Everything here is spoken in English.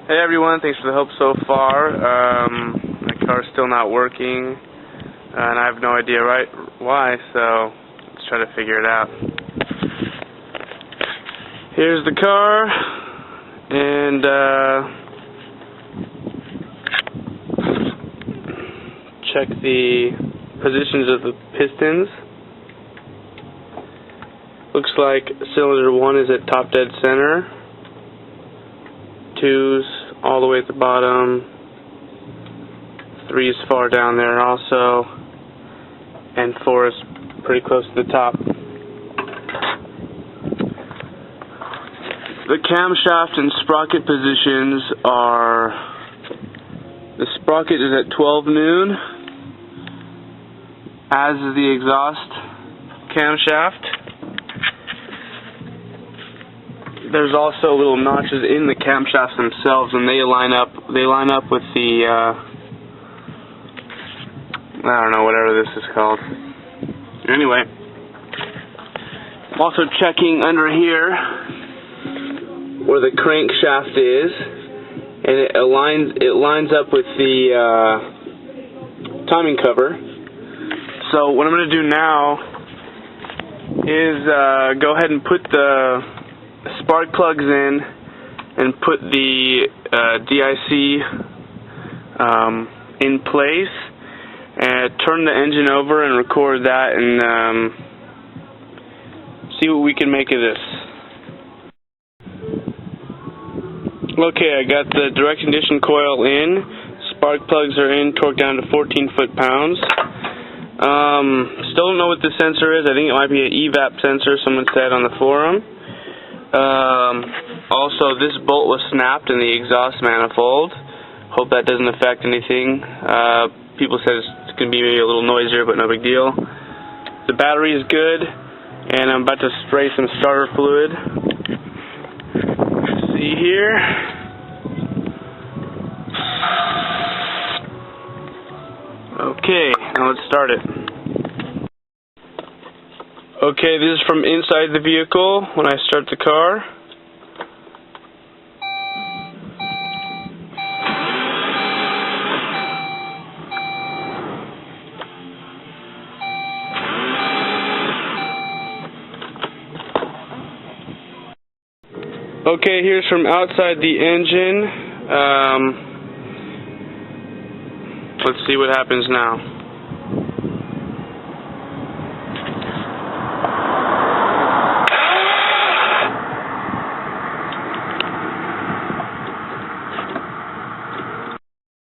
Hey everyone, thanks for the help so far. My car's still not working, and I have no idea why, so let's try to figure it out. Here's the car, and check the positions of the pistons. Looks like cylinder 1 is at top dead center. 2's all the way at the bottom. 3 is far down there also. And 4 is pretty close to the top. The camshaft and sprocket positions are... The sprocket is at 12 noon, as is the exhaust camshaft. There's also little notches in the camshafts themselves, and they line up with the I don't know, whatever this is called. Anyway, I'm also checking under here where the crankshaft is, and it lines up with the timing cover. So what I'm going to do now is go ahead and put the spark plugs in and put the DIC in place, and turn the engine over and record that, and see what we can make of this. Okay, I got the direct condition coil in, spark plugs are in, torque down to 14 foot-pounds. Still don't know what the sensor is. I think it might be an evap sensor, someone said on the forum. Also, this bolt was snapped in the exhaust manifold. Hope that doesn't affect anything. People said it's going to be maybe a little noisier, but no big deal. The battery is good, and I'm about to spray some starter fluid. See here. Okay, now let's start it. Okay, this is from inside the vehicle when I start the car. Okay, here's from outside the engine. Let's see what happens now.